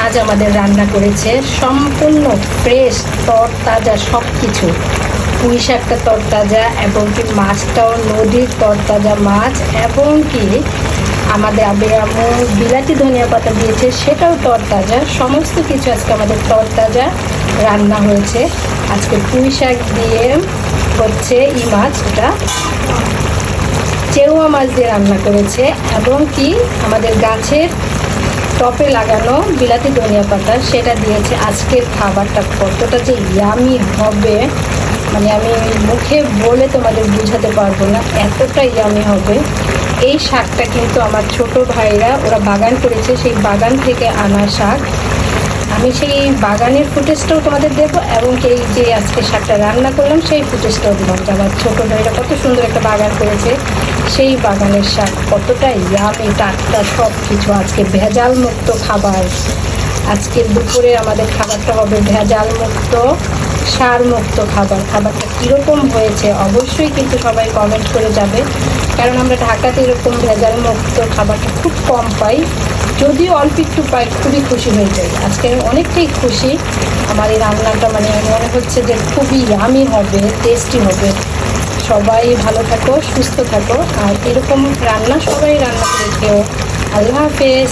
আজ আমাদের রান্না করেছে সম্পূর্ণ ফ্রেশ তরতাজা সব কিছু। পুঁই শাকটা তরতাজা এবং কি মাছটাও নদীর তরতাজা মাছ, এবং কি আমাদের আবের আম্মু বিলাতি ধনিয়া পাতা দিয়েছে, সেটাও তরতাজা। সমস্ত কিছু আজকে আমাদের তরতাজা রান্না হয়েছে। আজকে পুঁই শাক দিয়ে হচ্ছে মাছটা চেউয়া মাছ দিয়ে রান্না করেছে, এবং কি আমাদের গাছের টপে লাগানো বিলাতি ধনিয়া পাতা সেটা দিয়েছে। আজকের খাবারটা কতটা যে ইয়ামি হবে মানে আমি মুখে বলে তোমাদের বোঝাতে পারবো না, এতটা ইয়ামি হবে। এই শাকটা কিন্তু আমার ছোট ভাইরা ওরা বাগান করেছে, সেই বাগান থেকে আনা শাক। আমি সেই বাগানের ফুটেজটাও তোমাদের দেবো, এবং এই যে আজকে শাকটা রান্না করলাম সেই ফুটেজটাও দিলাম। আমার ছোটো ভাইরা কত সুন্দর একটা বাগান করেছে, সেই বাগানের শাক কতটা ইয়ামি টাটকা সব কিছু। আজকে ভেজাল মুক্ত খাবার, আজকে দুপুরে আমাদের খাবারটা হবে ভেজাল মুক্ত সার মুক্ত খাবার। খাবারটা কীরকম হয়েছে অবশ্যই কিন্তু সবাই কমেন্ট করে যাবে, কারণ আমরা ঢাকাতে এরকম ভেজাল মুক্ত খাবারটা খুব কম পাই। যদিও অল্প একটু পাই খুবই খুশি হয়ে যাই। আজকে আমি অনেকটাই খুশি। আমার এই রান্নাটা মানে মনে হচ্ছে যে খুবই ইয়ামি হবে, টেস্টি হবে। সবাই ভালো থাকো, সুস্থ থাকো, আর এরকম রান্না সবাই রান্না করে খেও। আল্লাহ হাফেজ।